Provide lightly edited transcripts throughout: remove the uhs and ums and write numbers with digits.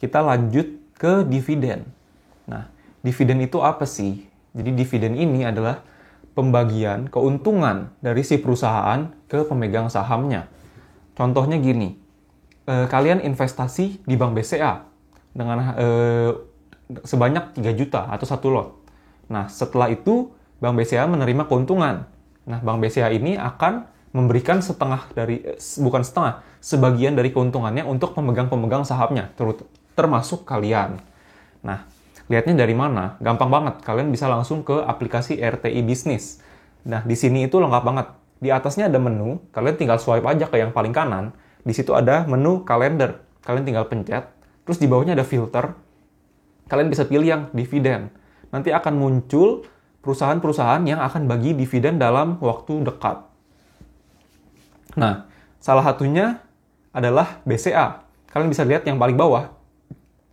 kita lanjut ke dividen. Nah, dividen itu apa sih? Jadi dividen ini adalah pembagian keuntungan dari si perusahaan ke pemegang sahamnya. Contohnya gini, kalian investasi di Bank BCA dengan sebanyak 3 juta atau 1 lot. Nah, setelah itu Bank BCA menerima keuntungan. Nah, Bank BCA ini akan memberikan sebagian dari keuntungannya untuk pemegang-pemegang sahamnya, termasuk kalian. Nah, lihatnya dari mana? Gampang banget. Kalian bisa langsung ke aplikasi RTI Bisnis. Nah, di sini itu lengkap banget. Di atasnya ada menu, kalian tinggal swipe aja ke yang paling kanan. Di situ ada menu kalender. Kalian tinggal pencet. Terus di bawahnya ada filter. Kalian bisa pilih yang dividen. Nanti akan muncul perusahaan-perusahaan yang akan bagi dividen dalam waktu dekat. Nah, salah satunya adalah BCA. Kalian bisa lihat yang paling bawah.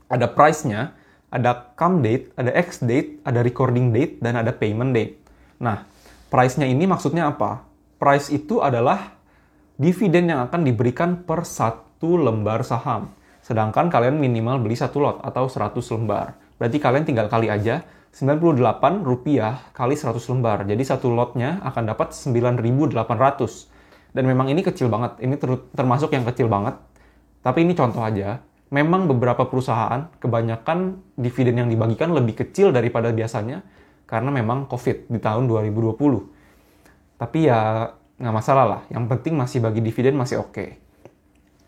Ada price-nya, ada come date, ada ex date, ada recording date, dan ada payment date. Nah, price-nya ini maksudnya apa? Price itu adalah dividen yang akan diberikan per 1 lembar saham. Sedangkan kalian minimal beli 1 lot atau 100 lembar. Berarti kalian tinggal kali aja Rp98 kali 100 lembar. Jadi 1 lotnya akan dapat 9.800. Dan memang ini kecil banget. Ini termasuk yang kecil banget. Tapi ini contoh aja. Memang beberapa perusahaan, kebanyakan dividen yang dibagikan lebih kecil daripada biasanya karena memang COVID di tahun 2020. Tapi ya nggak masalah lah. Yang penting masih bagi dividen masih oke.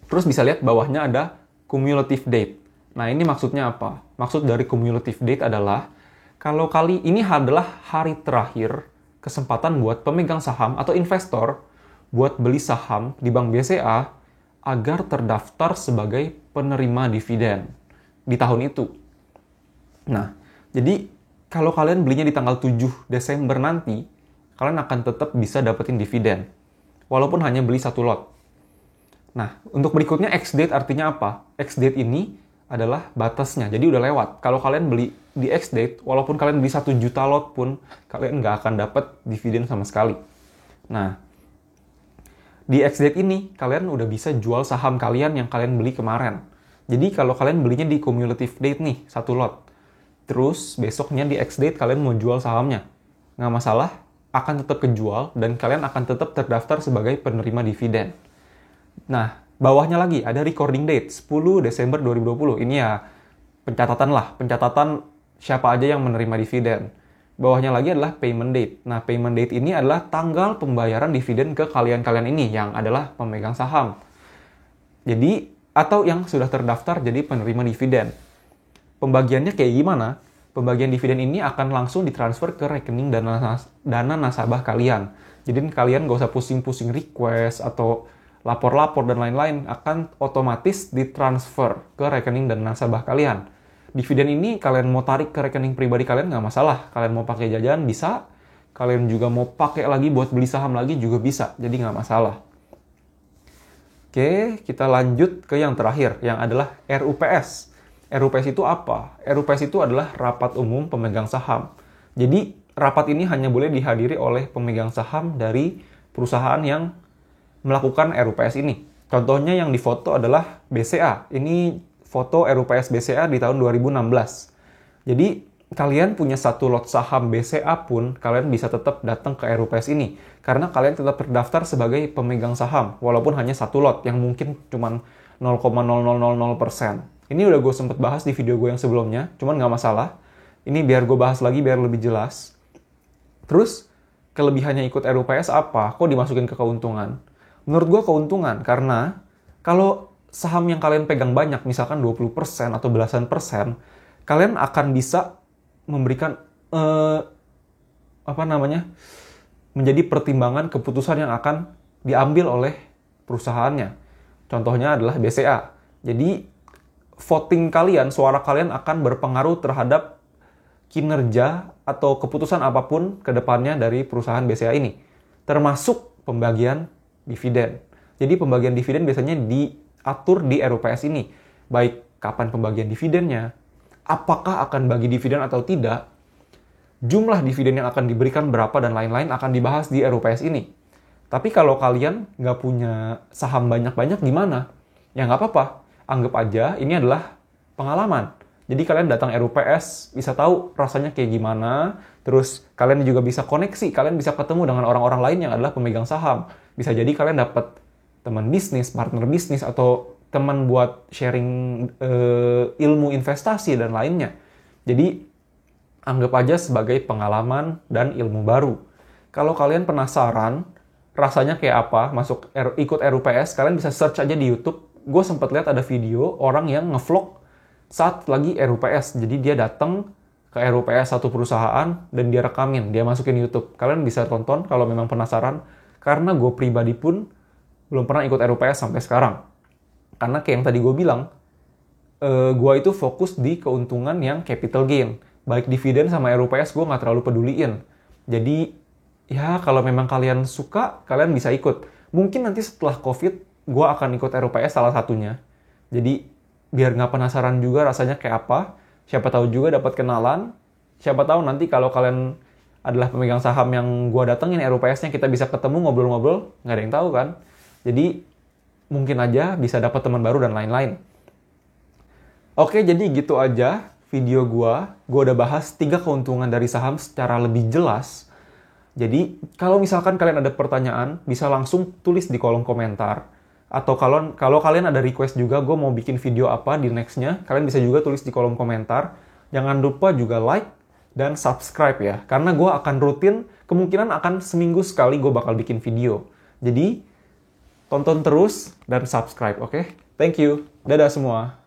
Terus bisa lihat bawahnya ada cumulative date. Nah, ini maksudnya apa? Maksud dari cumulative date adalah kalau kali ini adalah hari terakhir kesempatan buat pemegang saham atau investor buat beli saham di Bank BCA agar terdaftar sebagai penerima dividen di tahun itu. Nah, jadi kalau kalian belinya di tanggal 7 Desember nanti, kalian akan tetap bisa dapetin dividen, walaupun hanya beli 1 lot. Nah, untuk berikutnya ex-date artinya apa? Ex-date ini adalah batasnya, jadi udah lewat. Kalau kalian beli di ex-date, walaupun kalian beli 1 juta lot pun, kalian nggak akan dapat dividen sama sekali. Nah, di ex-date ini, kalian udah bisa jual saham kalian yang kalian beli kemarin. Jadi kalau kalian belinya di cumulative date nih, 1 lot. Terus besoknya di ex-date kalian mau jual sahamnya. Nggak masalah, akan tetap kejual dan kalian akan tetap terdaftar sebagai penerima dividen. Nah, bawahnya lagi ada recording date, 10 Desember 2020. Ini ya pencatatan siapa aja yang menerima dividen. Bawahnya lagi adalah payment date. Nah, payment date ini adalah tanggal pembayaran dividen ke kalian-kalian ini yang adalah pemegang saham. Jadi, atau yang sudah terdaftar jadi penerima dividen. Pembagiannya kayak gimana? Pembagian dividen ini akan langsung ditransfer ke rekening dana nasabah kalian. Jadi kalian gak usah pusing-pusing request atau lapor-lapor dan lain-lain, akan otomatis ditransfer ke rekening dana nasabah kalian. Dividen ini kalian mau tarik ke rekening pribadi kalian nggak masalah. Kalian mau pakai jajan bisa. Kalian juga mau pakai lagi buat beli saham lagi juga bisa. Jadi nggak masalah. Oke, kita lanjut ke yang terakhir, yang adalah RUPS. RUPS itu apa? RUPS itu adalah rapat umum pemegang saham. Jadi rapat ini hanya boleh dihadiri oleh pemegang saham dari perusahaan yang melakukan RUPS ini. Contohnya yang difoto adalah BCA. Ini foto RUPS BCA di tahun 2016. Jadi, kalian punya 1 lot saham BCA pun, kalian bisa tetap datang ke RUPS ini. Karena kalian tetap terdaftar sebagai pemegang saham, walaupun hanya 1 lot, yang mungkin cuma 0,0000%. Ini udah gue sempet bahas di video gue yang sebelumnya, cuman nggak masalah. Ini biar gue bahas lagi, biar lebih jelas. Terus, kelebihannya ikut RUPS apa? Kok dimasukin ke keuntungan? Menurut gue keuntungan, karena kalau saham yang kalian pegang banyak, misalkan 20% atau belasan persen, kalian akan bisa memberikan menjadi pertimbangan keputusan yang akan diambil oleh perusahaannya. Contohnya adalah BCA. Jadi voting kalian, suara kalian akan berpengaruh terhadap kinerja atau keputusan apapun ke depannya dari perusahaan BCA ini, termasuk pembagian dividen. Jadi pembagian dividen biasanya diatur di RUPS ini. Baik kapan pembagian dividennya, apakah akan bagi dividen atau tidak, jumlah dividen yang akan diberikan berapa dan lain-lain akan dibahas di RUPS ini. Tapi kalau kalian nggak punya saham banyak-banyak gimana? Ya nggak apa-apa. Anggap aja ini adalah pengalaman. Jadi kalian datang RUPS, bisa tahu rasanya kayak gimana, terus kalian juga bisa koneksi, kalian bisa ketemu dengan orang-orang lain yang adalah pemegang saham. Bisa jadi kalian dapat teman bisnis, partner bisnis, atau teman buat sharing ilmu investasi dan lainnya. Jadi anggap aja sebagai pengalaman dan ilmu baru. Kalau kalian penasaran rasanya kayak apa, ikut RUPS, kalian bisa search aja di YouTube. Gue sempat lihat ada video orang yang ngevlog saat lagi RUPS. Jadi dia datang ke RUPS satu perusahaan dan dia rekamin, dia masukin YouTube. Kalian bisa tonton kalau memang penasaran, karena gue pribadi pun belum pernah ikut RUPS sampai sekarang. Karena kayak yang tadi gue bilang, gue itu fokus di keuntungan yang capital gain. Baik dividen sama RUPS gue nggak terlalu peduliin. Jadi ya kalau memang kalian suka, kalian bisa ikut. Mungkin nanti setelah COVID, gue akan ikut RUPS salah satunya. Jadi biar nggak penasaran juga rasanya kayak apa. Siapa tahu juga dapat kenalan. Siapa tahu nanti kalau kalian adalah pemegang saham yang gue datengin RUPS-nya, kita bisa ketemu ngobrol-ngobrol. Nggak ada yang tahu kan. Jadi mungkin aja bisa dapat teman baru dan lain-lain. Oke, jadi gitu aja video gue. Gue udah bahas 3 keuntungan dari saham secara lebih jelas. Jadi kalau misalkan kalian ada pertanyaan, bisa langsung tulis di kolom komentar. Atau kalau kalian ada request juga, gue mau bikin video apa di next-nya, kalian bisa juga tulis di kolom komentar. Jangan lupa juga like dan subscribe ya. Karena gue akan rutin, kemungkinan akan seminggu sekali gue bakal bikin video. Jadi, tonton terus dan subscribe, oke? Thank you. Dadah semua.